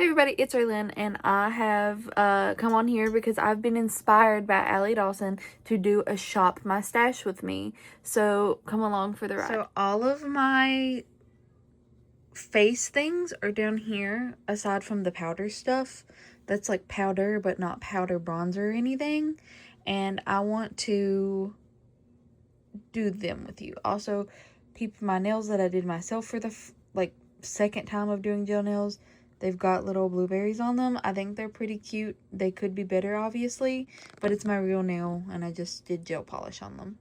Hey everybody, it's Raylyn, and I have come on here because I've been inspired by Allie Dawson to do a shop my stash with me. So come along for the ride. So all of my face things are down here, aside from the powder stuff. That's like powder, but not powder bronzer or anything. And I want to do them with you. Also, my nails that I did myself for the second time of doing gel nails, they've got little blueberries on them. I think they're pretty cute. They could be better, obviously, but it's my real nail, and I just did gel polish on them.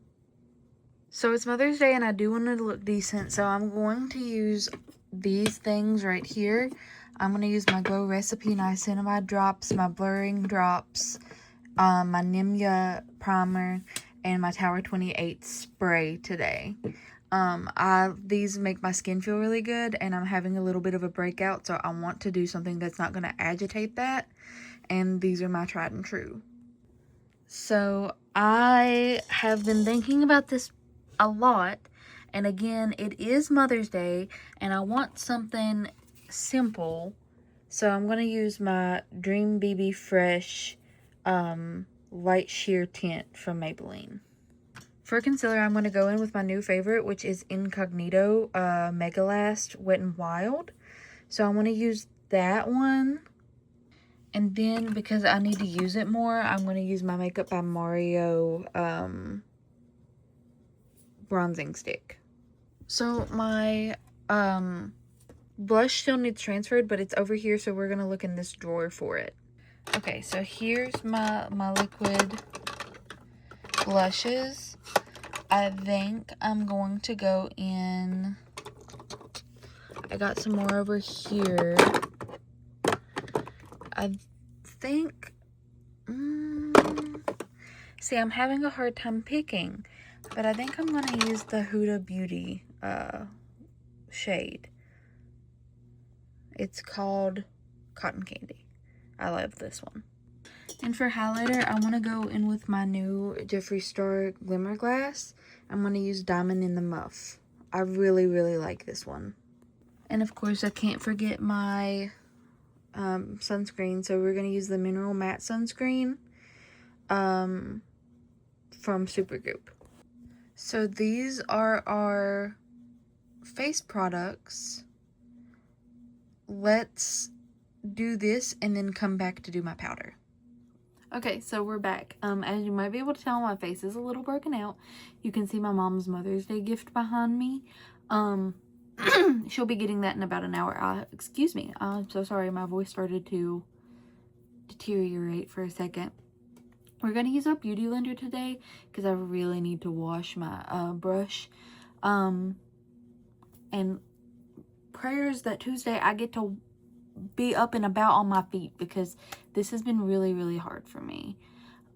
So it's Mother's Day, and I do want to look decent, so I'm going to use these things right here. I'm going to use my Glow Recipe Niacinamide drops, my blurring drops, my Nimya primer, and my Tower 28 spray today. These make my skin feel really good, and I'm having a little bit of a breakout, so I want to do something that's not going to agitate that, and these are my tried and true. So I have been thinking about this a lot, and again, it is Mother's Day, and I want something simple, so I'm going to use my Dream BB Fresh light sheer tint from Maybelline. For concealer, I'm going to go in with my new favorite, which is Incognito Mega Last Wet n Wild. So I'm going to use that one. And then, because I need to use it more, I'm going to use my Makeup by Mario bronzing stick. So my blush still needs transferred, but it's over here, so we're going to look in this drawer for it. Okay, so here's my liquid blushes. I think I'm going to go in. I got some more over here. I think. See, I'm having a hard time picking, but I think I'm going to use the Huda Beauty shade. It's called Cotton Candy. I love this one. And for highlighter, I want to go in with my new Jeffree Star Glimmer Glass. I'm going to use Diamond in the Muff. I really, really like this one. And of course, I can't forget my sunscreen. So we're going to use the Mineral Matte Sunscreen from Supergoop. So these are our face products. Let's do this and then come back to do my powder. Okay, so we're back. As you might be able to tell, my face is a little broken out. You can see my mom's Mother's Day gift behind me. She'll be getting that in about an hour. Excuse me. I'm so sorry. My voice started to deteriorate for a second. We're going to use our Beauty Blender today because I really need to wash my brush. And prayers that Tuesday I get to be up and about on my feet because this has been really, really hard for me.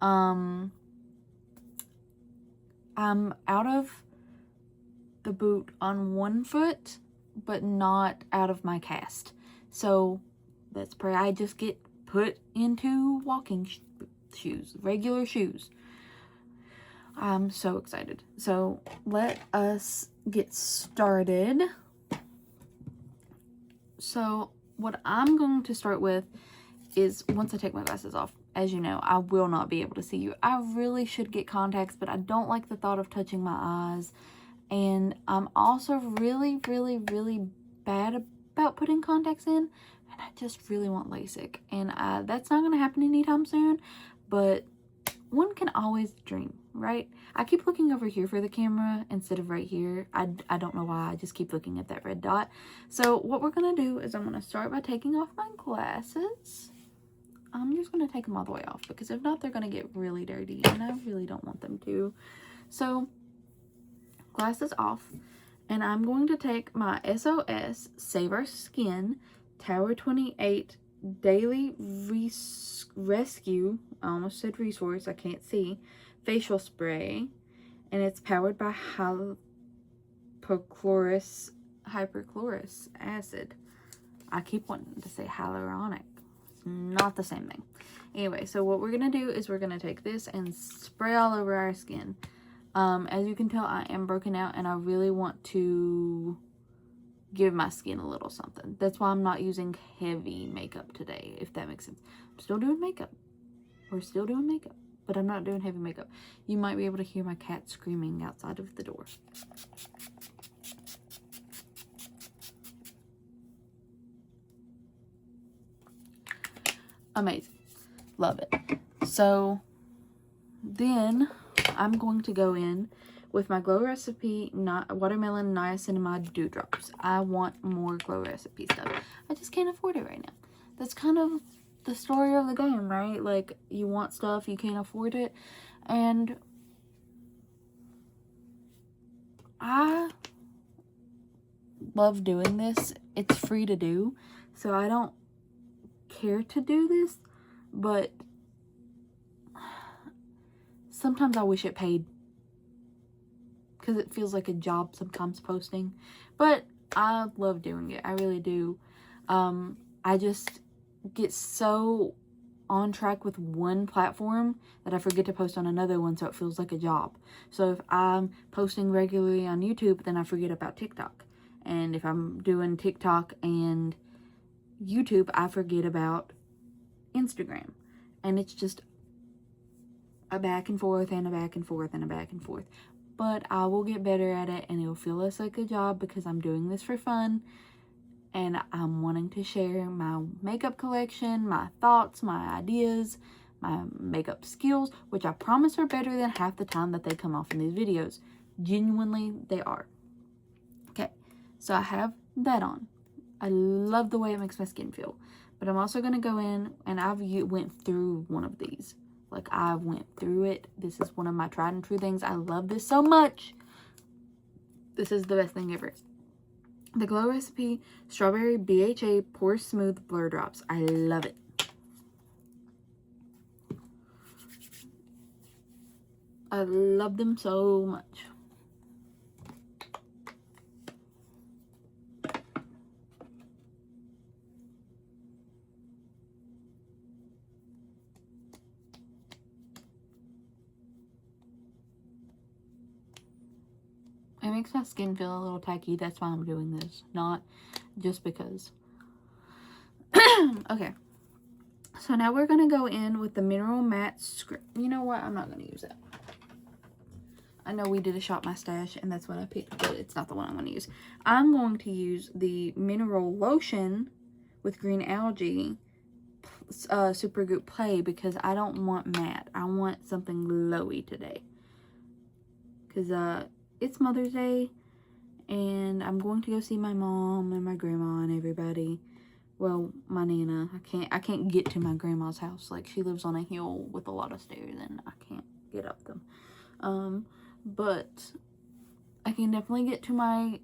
I'm out of the boot on one foot, but not out of my cast. So let's pray I just get put into walking shoes, regular shoes. I'm so excited. So let us get started. So what I'm going to start with is, once I take my glasses off, as you know, I will not be able to see you. I really should get contacts, but I don't like the thought of touching my eyes. And I'm also really, really, really bad about putting contacts in. And I just really want LASIK. And that's not going to happen anytime soon. But one can always dream, right? I keep looking over here for the camera instead of right here. I don't know why. I just keep looking at that red dot. So what we're going to do is I'm going to start by taking off my glasses. I'm just going to take them all the way off because if not, they're going to get really dirty and I really don't want them to. So glasses off, and I'm going to take my SOS Save Our Skin Tower 28 Daily Rescue, I almost said resource, I can't see, facial spray, and it's powered by hypochlorous acid. I keep wanting to say hyaluronic. It's not the same thing. Anyway, so what we're going to do is we're going to take this and spray all over our skin. As you can tell, I am broken out and I really want to give my skin a little something. That's why I'm not using heavy makeup today, if that makes sense. I'm still doing makeup. We're still doing makeup, but I'm not doing heavy makeup. You might be able to hear my cat screaming outside of the door. Amazing. Love it. So then I'm going to go in with my Glow Recipe Watermelon Niacinamide Dewdrops. I want more Glow Recipe stuff. I just can't afford it right now. That's kind of the story of the game, right? Like, you want stuff, you can't afford it. And I love doing this. It's free to do, so I don't care to do this, but sometimes I wish it paid, because it feels like a job sometimes posting, but I love doing it. I really do. I just get so on track with one platform that I forget to post on another one, so it feels like a job. So if I'm posting regularly on YouTube, then I forget about TikTok. And if I'm doing TikTok and YouTube, I forget about Instagram. And it's just a back and forth and a back and forth and a back and forth. But I will get better at it, and it'll feel less like a job because I'm doing this for fun. And I'm wanting to share my makeup collection, my thoughts, my ideas, my makeup skills, which I promise are better than half the time that they come off in these videos. Genuinely, they are. Okay, so I have that on. I love the way it makes my skin feel. But I'm also going to go in, and I've went through one of these. Like, I went through it. This is one of my tried and true things. I love this so much. This is the best thing ever. The Glow Recipe Strawberry BHA Pore Smooth Blur Drops. I love it. I love them so much. It makes my skin feel a little tacky. That's why I'm doing this. Not just because. Okay. So now we're going to go in with the Mineral Matte Script. You know what? I'm not going to use that. I know we did a Shop My Stash, and that's what I picked, but it's not the one I'm going to use. I'm going to use the Mineral Lotion with Green Algae Supergoop Play, because I don't want matte. I want something glowy today. Because it's Mother's Day, and I'm going to go see my mom and my grandma and everybody. Well, my Nana. I can't get to my grandma's house. Like, she lives on a hill with a lot of stairs, and I can't get up them. But I can definitely get to my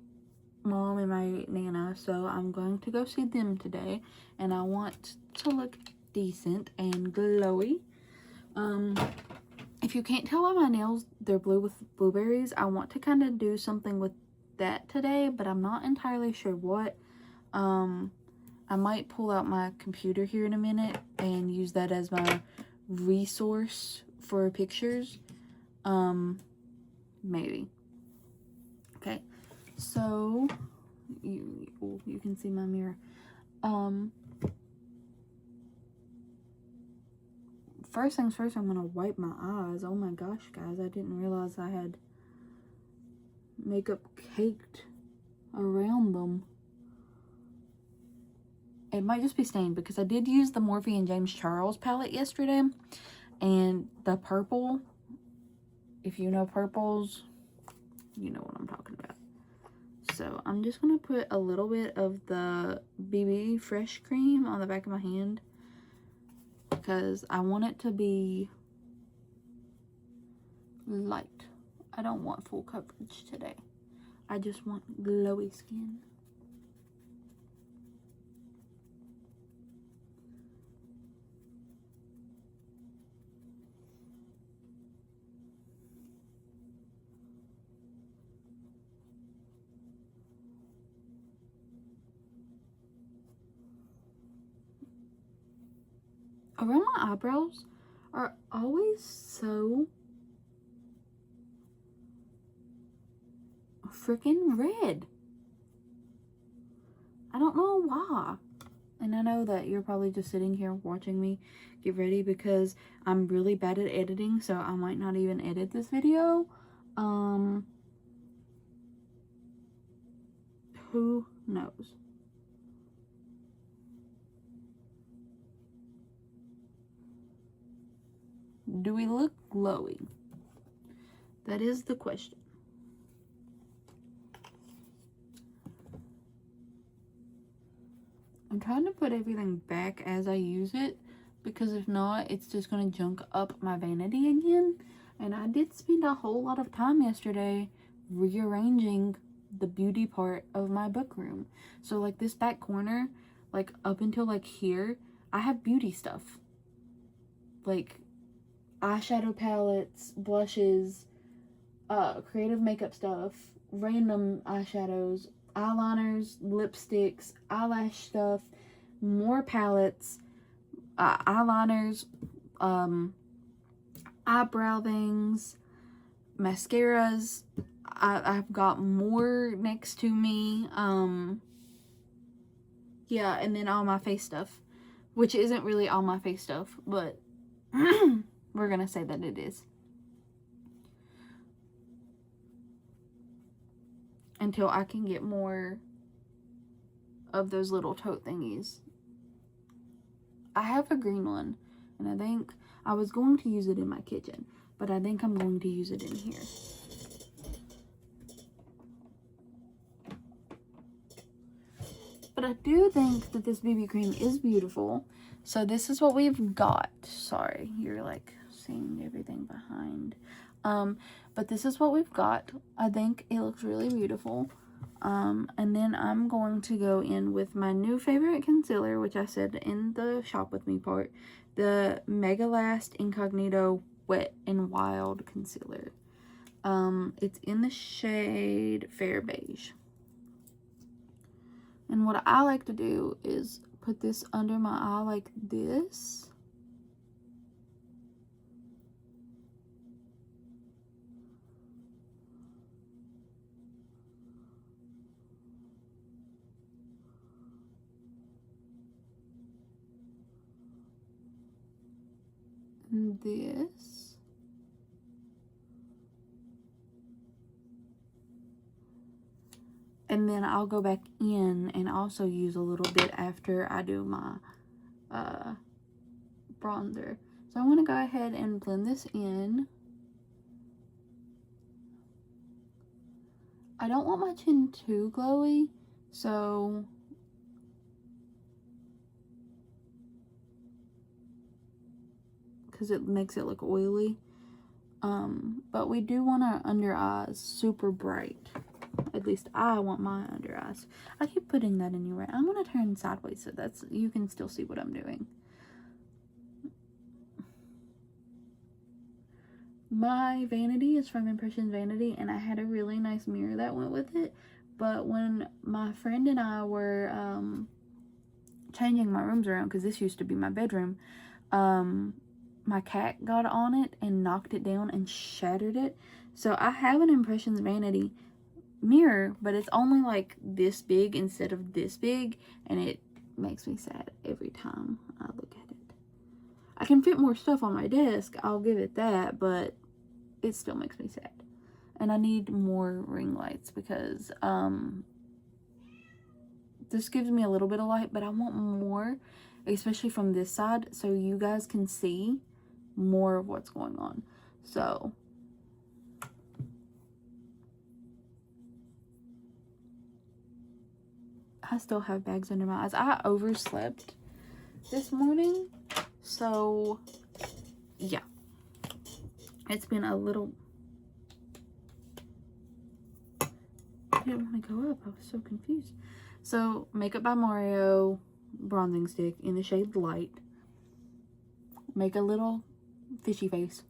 mom and my Nana, so I'm going to go see them today, and I want to look decent and glowy. If you can't tell by my nails, they're blue with blueberries. I want to kind of do something with that today, but I'm not entirely sure what. I might pull out my computer here in a minute and use that as my resource for pictures. Maybe. Okay, so you can see my mirror. First things first, I'm gonna wipe my eyes. Oh my gosh, guys, I didn't realize I had makeup caked around them. It might just be stained, because I did use the Morphe and James Charles palette yesterday, and the purple, if you know purples, you know what I'm talking about. So I'm just going to put a little bit of the BB Fresh Cream on the back of my hand, because I want it to be light. I don't want full coverage today. I just want glowy skin. Around my eyebrows are always so freaking red. I don't know why. And I know that you're probably just sitting here watching me get ready because I'm really bad at editing, so I might not even edit this video. Who knows? Do we look glowy? That is the question. I'm trying to put everything back as I use it, because if not, it's just going to junk up my vanity again. And I did spend a whole lot of time yesterday rearranging the beauty part of my book room. So like this back corner, like up until like here, I have beauty stuff. Like eyeshadow palettes, blushes, creative makeup stuff, random eyeshadows, eyeliners, lipsticks, eyelash stuff, more palettes, eyeliners, eyebrow things, mascaras. I've got more next to me. Yeah, and then all my face stuff, which isn't really all my face stuff, but we're gonna say that it is. Until I can get more of those little tote thingies. I have a green one, and I think I was going to use it in my kitchen, but I think I'm going to use it in here. But I do think that this BB cream is beautiful. So this is what we've got. Sorry, you're like seeing everything behind. But this is what we've got. I think it looks really beautiful. And then I'm going to go in with my new favorite concealer, which I said in the shop with me part, the Mega Last Incognito Wet and Wild Concealer. It's in the shade Fair Beige. And what I like to do is put this under my eye like this. And this. And then I'll go back in and also use a little bit after I do my bronzer. So I'm going to go ahead and blend this in. I don't want my chin too glowy, so because it makes it look oily. But we do want our under eyes super bright. At least I want my under eyes. I keep putting that in your way. I'm gonna turn sideways so that's you can still see what I'm doing. My vanity is from Impressions Vanity, and I had a really nice mirror that went with it. But when my friend and I were changing my rooms around, because this used to be my bedroom, my cat got on it and knocked it down and shattered it. So I have an Impressions Vanity mirror, but it's only like this big instead of this big, and it makes me sad every time I look at it. I can fit more stuff on my desk, I'll give it that, but it still makes me sad. And I need more ring lights because this gives me a little bit of light, but I want more, especially from this side, so you guys can see more of what's going on. So I still have bags under my eyes. I overslept this morning, so yeah, it's been a little. I didn't want to go up, I was so confused. So Makeup by Mario bronzing stick in the shade Light. Make a little fishy face.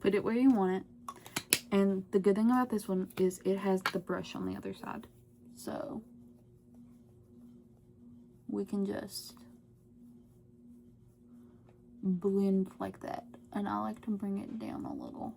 Put it where you want it. And the good thing about this one is it has the brush on the other side. So we can just blend like that. And I like to bring it down a little.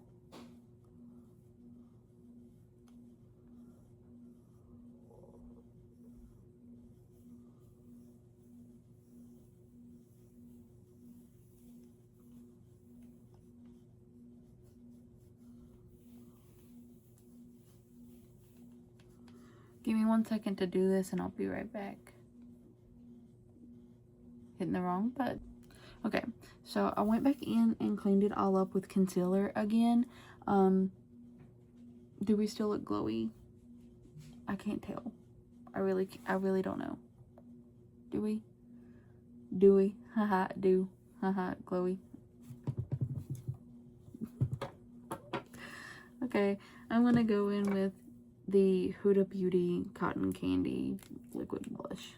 Give me 1 second to do this and I'll be right back. Hitting the wrong button. Okay, so I went back in and cleaned it all up with concealer again. Do we still look glowy? I can't tell. I really don't know. Do we? Do we? Haha, do. Haha, glowy. Okay, I'm gonna go in with the Huda Beauty Cotton Candy Liquid Blush.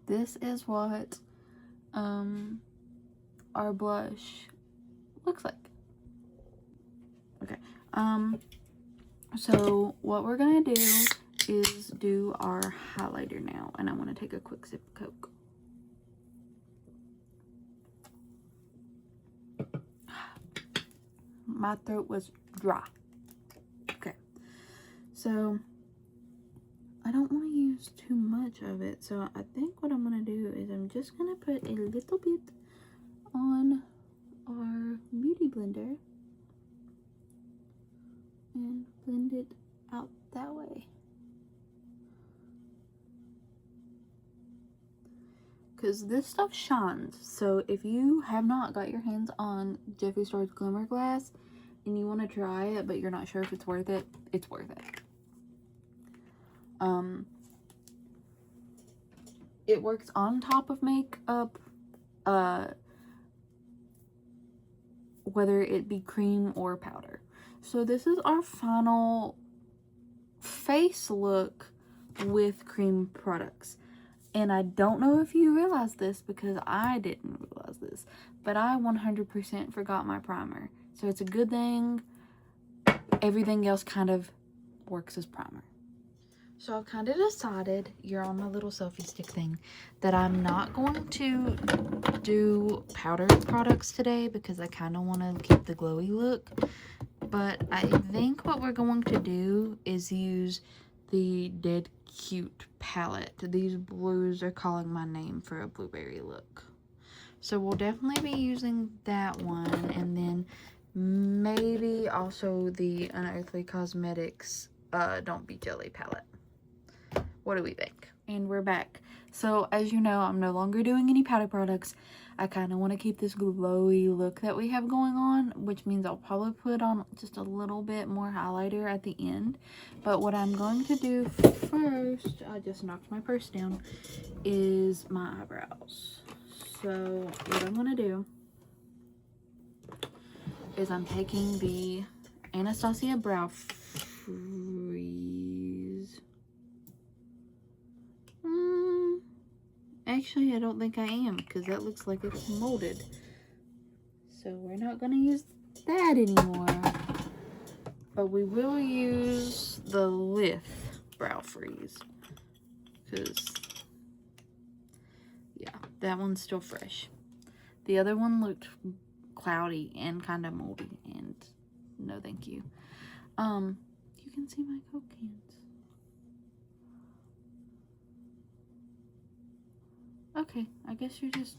This is what our blush looks like. Okay, so what we're gonna do is do our highlighter now, and I'm gonna take a quick sip of Coke. My throat was dry. Okay, so I don't want to use too much of it, so I think what I'm gonna do is I'm just gonna put a little bit on our beauty blender and blend it out that way. Because this stuff shines, so if you have not got your hands on Jeffree Star's Glimmer Glass and you want to try it but you're not sure if it's worth it, it's worth it. It works on top of makeup, whether it be cream or powder. So this is our final face look with cream products. And I don't know if you realize this, because I didn't realize this, but I 100% forgot my primer. So it's a good thing everything else kind of works as primer. So I've kind of decided, you're on my little selfie stick thing, that I'm not going to do powder products today because I kind of want to keep the glowy look. But I think what we're going to do is use the Dead Cute palette. These blues are calling my name for a blueberry look. So we'll definitely be using that one, and then maybe also the Unearthly Cosmetics Don't Be Jelly palette. What do we think? And we're back. So as you know, I'm no longer doing any powder products. I kind of want to keep this glowy look that we have going on, which means I'll probably put on just a little bit more highlighter at the end. But what I'm going to do first, I just knocked my purse down, is my eyebrows. So what I'm going to do is I'm taking the Anastasia Brow Freeze. Actually, I don't think I am, because that looks like it's molded. So we're not going to use that anymore. But we will use the Lift Brow Freeze. Because, yeah, that one's still fresh. The other one looked cloudy and kind of moldy, and no thank you. You can see my Coke cans. Okay, I guess you're just,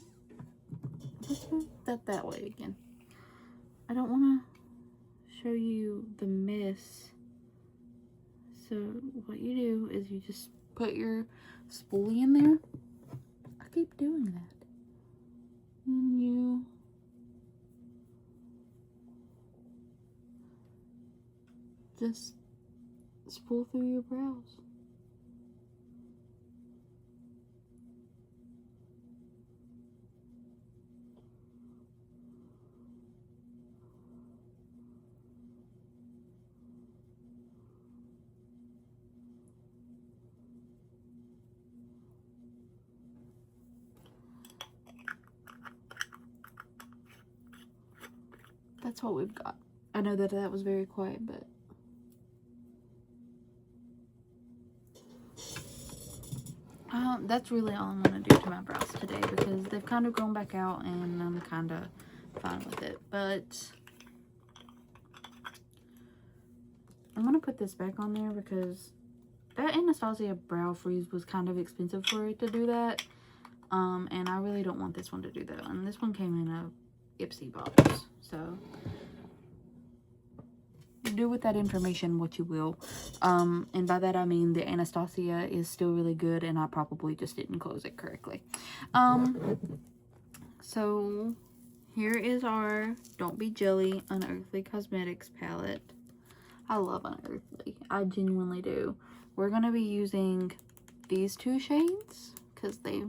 let's move that way again. I don't want to show you the mess. So what you do is you just put your spoolie in there. I keep doing that. And you just spool through your brows. that's what we've got. I know that that was very quiet, but that's really all I'm going to do to my brows today, because they've kind of grown back out and I'm kind of fine with it. But I'm going to put this back on there because that Anastasia Brow Freeze was kind of expensive for it to do that. And I really don't want this one to do that. And this one came in a Ipsy box. So do with that information what you will. And by that I mean the Anastasia is still really good and I probably just didn't close it correctly. So here is our Don't Be Jelly Unearthly Cosmetics palette. I love Unearthly. I genuinely do. We're going to be using these two shades because they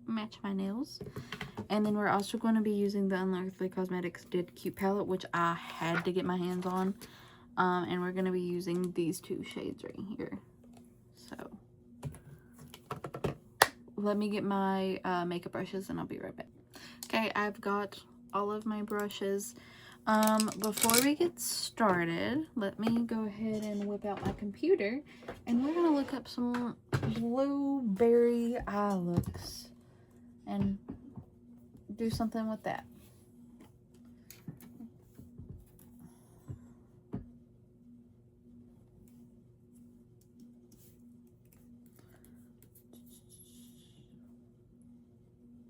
match my nails. And then we're also going to be using the Unearthly Cosmetics Dead Cute palette, which I had to get my hands on. And we're going to be using these two shades right here. So let me get my makeup brushes and I'll be right back. Okay, I've got all of my brushes. Before we get started, let me go ahead and whip out my computer and we're going to look up some blueberry eye looks and do something with that.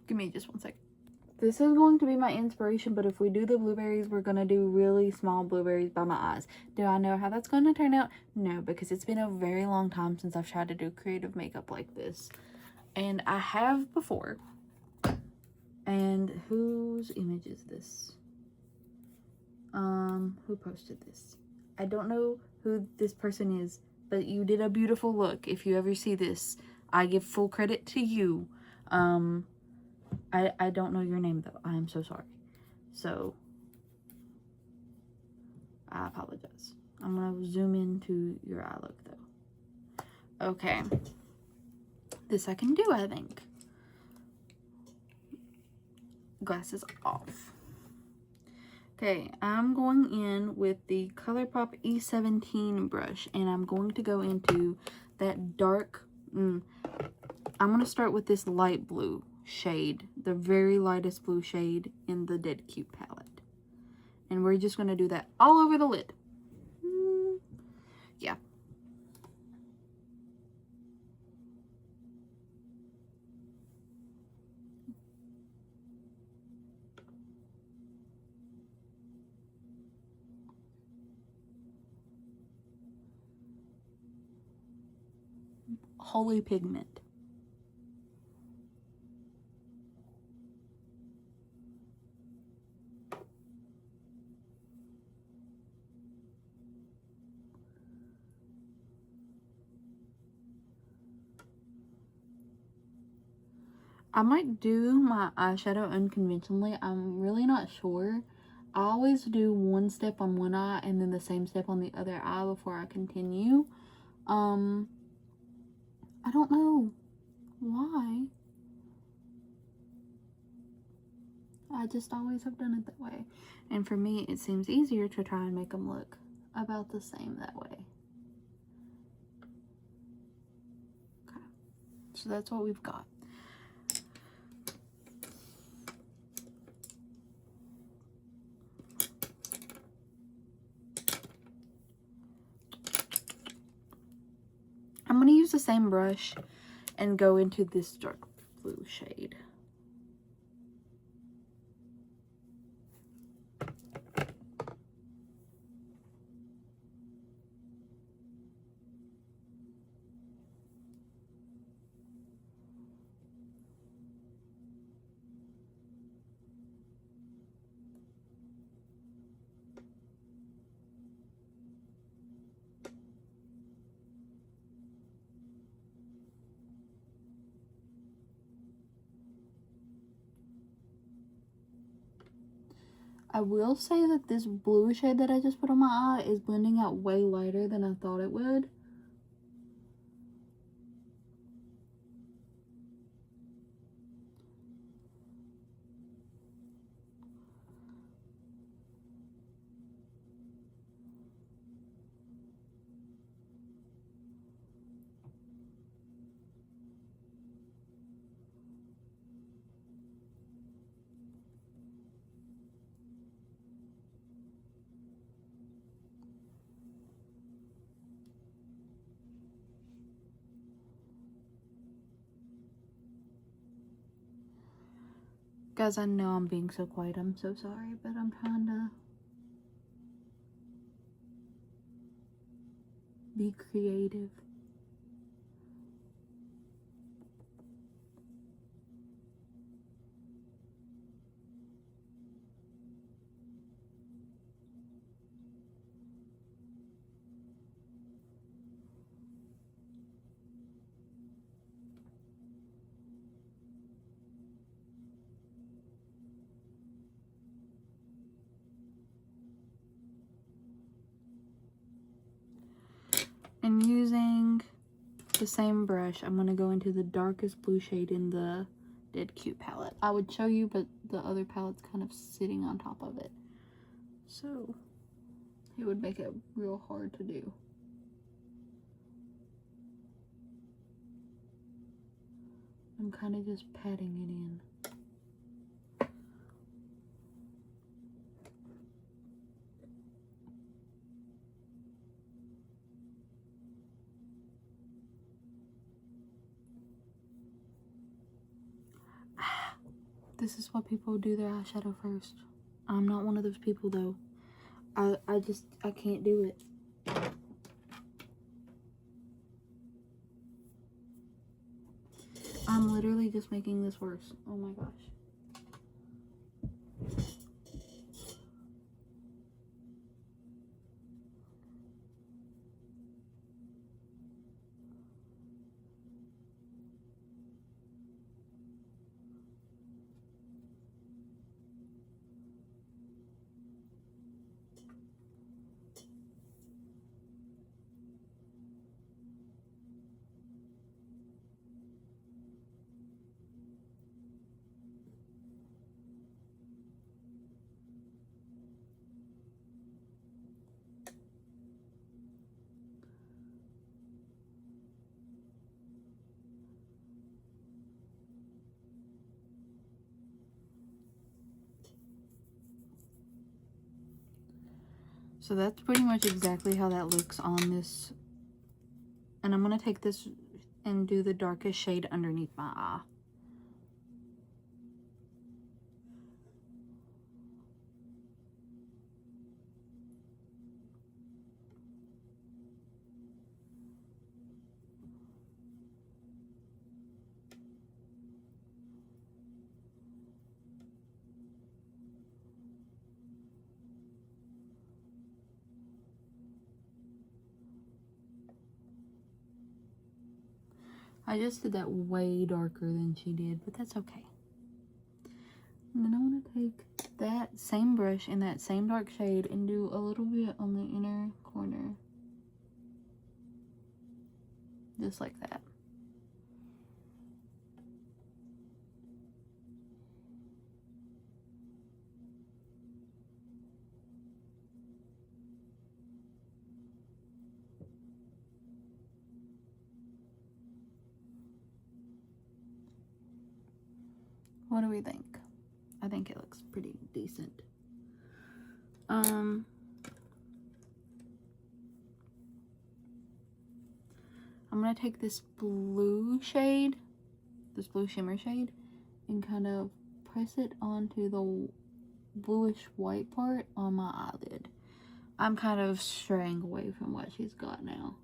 Give me just one second. This is going to be my inspiration, but if we do the blueberries, we're going to do really small blueberries by my eyes. Do I know how that's going to turn out? No, because it's been a very long time since I've tried to do creative makeup like this. And I have before. And whose image is this? Who posted this? I don't know who this person is, but you did a beautiful look. If you ever see this, I give full credit to you. I don't know your name though. I am so sorry. So I apologize. I'm gonna zoom into your eye look though. Okay. This I can do, I think. Glasses off. Okay, I'm going in with the ColourPop E17 brush and I'm going to go into that dark, I'm going to start with this light blue shade, the very lightest blue shade in the Dead Cute palette. And we're just going to do that all over the lid. Yeah. Holy pigment. I might do my eyeshadow unconventionally. I'm really not sure. I always do one step on one eye and then the same step on the other eye before I continue. I don't know why. I just always have done it that way. And for me, it seems easier to try and make them look about the same that way. Okay. So that's what we've got. I'm going to use the same brush and go into this dark blue shade. I will say that this blue shade that I just put on my eye is blending out way lighter than I thought it would. Guys, I know I'm being so quiet. I'm so sorry, but I'm trying to be creative. And using the same brush, I'm going to go into the darkest blue shade in the Dead Cute palette. I would show you, but the other palette's kind of sitting on top of it. So it would make it real hard to do. I'm kind of just patting it in. This is what people do their eyeshadow first. I'm not one of those people though. I can't do it. I'm literally just making this worse. Oh my gosh. So that's pretty much exactly how that looks on this. And I'm going to take this and do the darkest shade underneath my eye. I just did that way darker than she did, but that's okay. And then I want to take that same brush in that same dark shade and do a little bit on the inner corner. Just like that. What do we think? I think it looks pretty decent. I'm gonna take this blue shade, this blue shimmer shade, and kind of press it onto the bluish white part on my eyelid. I'm kind of straying away from what she's got now.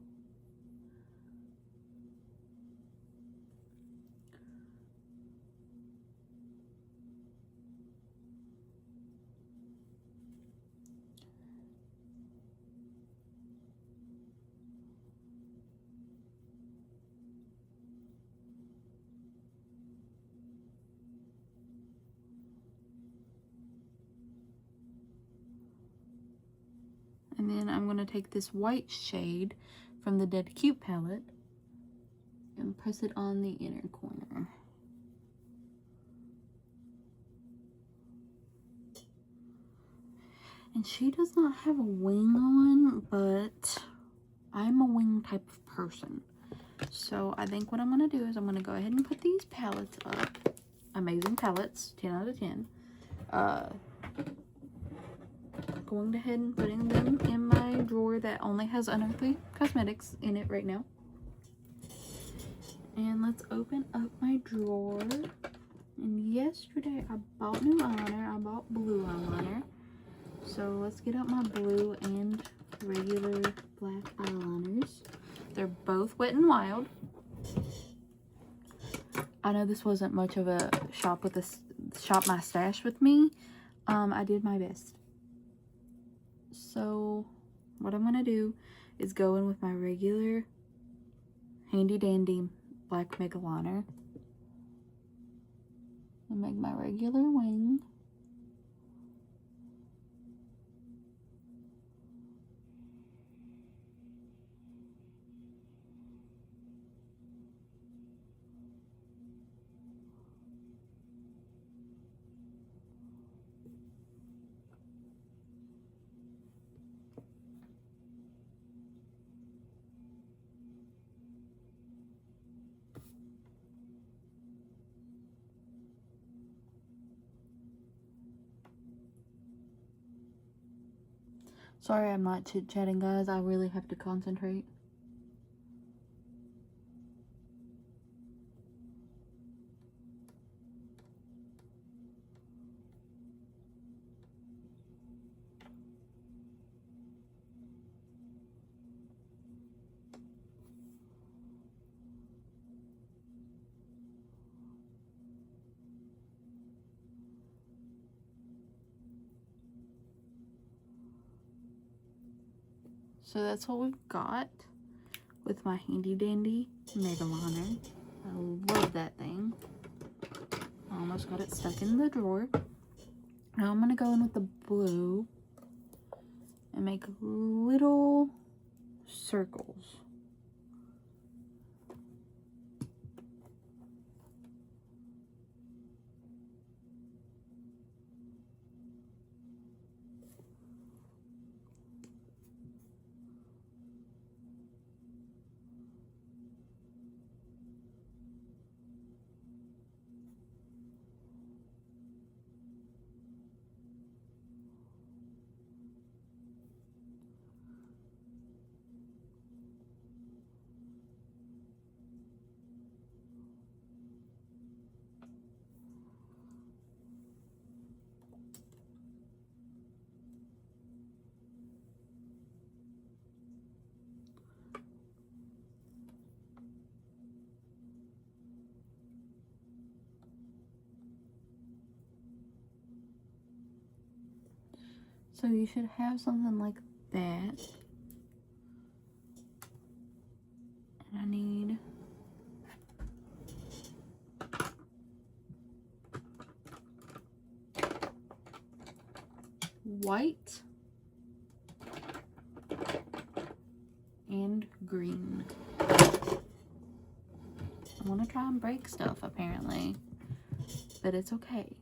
And then I'm going to take this white shade from the Dead Cute palette and press it on the inner corner. And she does not have a wing on, but I'm a wing type of person. So I think what I'm going to do is I'm going to go ahead and put these palettes up. Amazing palettes, 10 out of 10. Going ahead and putting them in my drawer that only has Unearthly Cosmetics in it right now. And let's open up my drawer. And yesterday I bought new eyeliner. I bought blue eyeliner. So let's get out my blue and regular black eyeliners. They're both Wet n Wild. I know this wasn't much of a shop my stash with me. I did my best. So what I'm gonna do is go in with my regular handy dandy black Mega liner and make my regular wing. Sorry I'm not chit-chatting, guys. I really have to concentrate. So that's what we've got with my handy dandy Mega liner. I love that thing. I almost got it stuck in the drawer. Now I'm gonna go in with the blue and make little circles. So you should have something like that. And I need white and green. I want to try and break stuff apparently, but it's okay.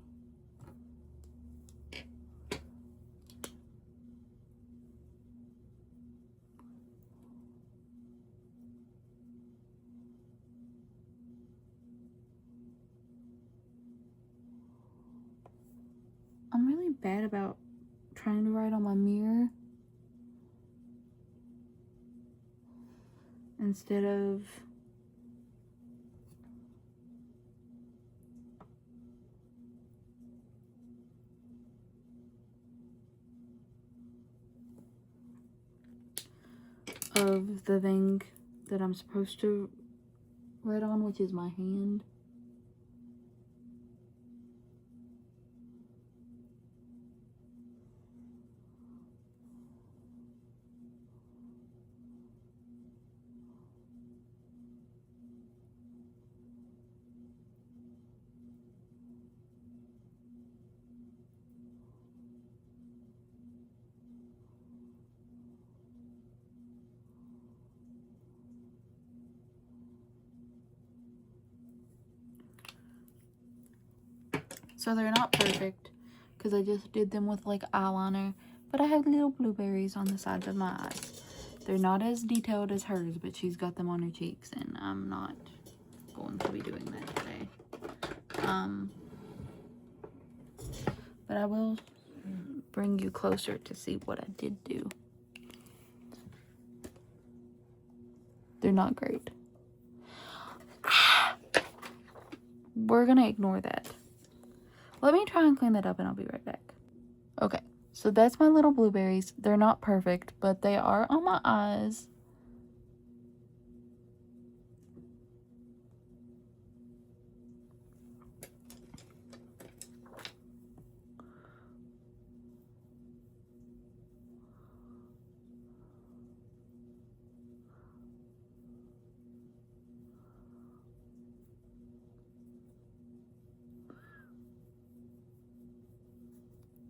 I'm really bad about trying to write on my mirror instead of the thing that I'm supposed to write on, which is my hand. So they're not perfect because I just did them with like eyeliner, but I have little blueberries on the sides of my eyes. They're not as detailed as hers, but she's got them on her cheeks, and I'm not going to be doing that today. But I will bring you closer to see what I did do. They're not great. We're gonna ignore that. Let me try and clean that up and I'll be right back. Okay, so that's my little blueberries. They're not perfect, but they are on my eyes.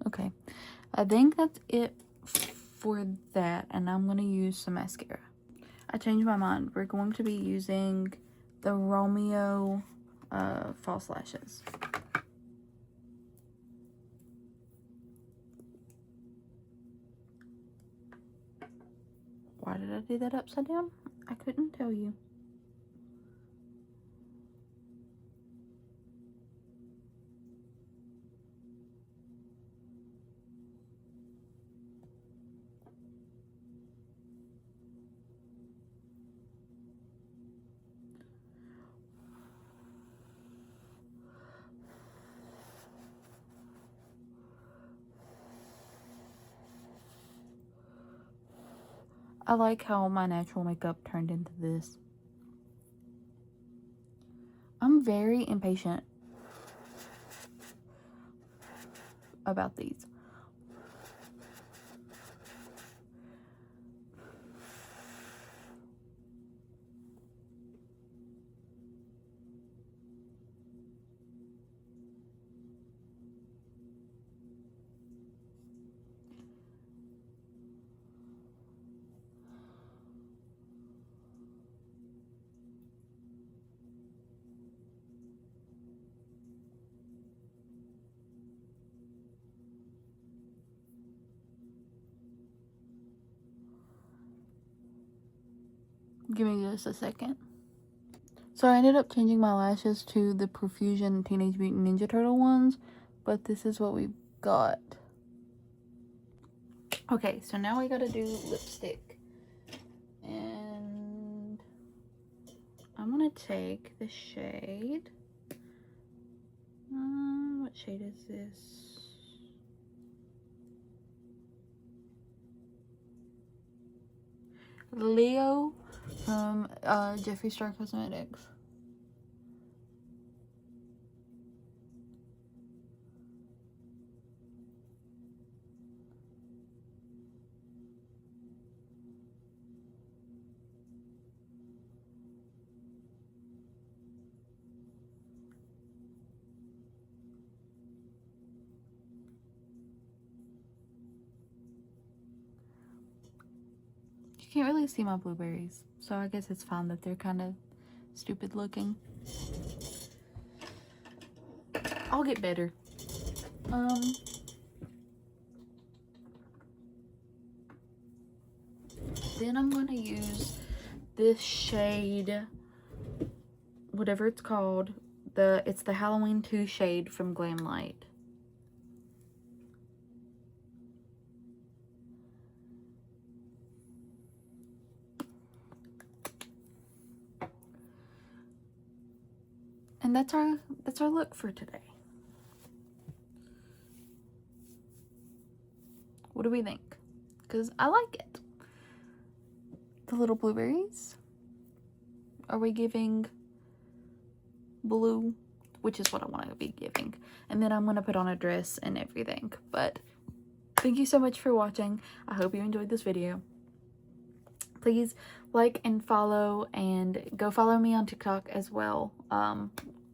Okay, I think that's it for that, and I'm going to use some mascara. I changed my mind. We're going to be using the Romeo false lashes. Why did I do that upside down? I couldn't tell you. I like how my natural makeup turned into this. I'm very impatient about these. Give me just a second. So I ended up changing my lashes to the Profusion Teenage Mutant Ninja Turtle ones, but this is what we got. Okay, so now we gotta do lipstick. And I'm gonna take the shade. What shade is this? Leo from Jeffree Star Cosmetics. You can't really see my blueberries, so I guess it's fine that they're kind of stupid looking. I'll get better. Then I'm gonna use this shade, whatever it's called. It's the Halloween 2 shade from Glamlight. And that's our look for today. What do we think? Because I like it. The little blueberries. Are we giving blue? Which is what I want to be giving. And then I'm going to put on a dress and everything. But thank you so much for watching. I hope you enjoyed this video. Please like and follow, and go follow me on TikTok as well.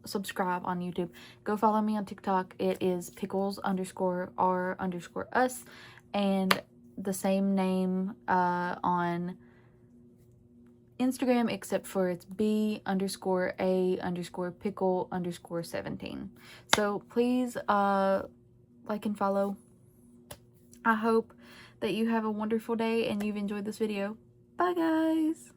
Subscribe on YouTube. Go follow me on TikTok. It is pickles_r_us, and the same name on Instagram, except for it's B_A_pickle_17. So please like and follow. I hope that you have a wonderful day and you've enjoyed this video. Bye guys.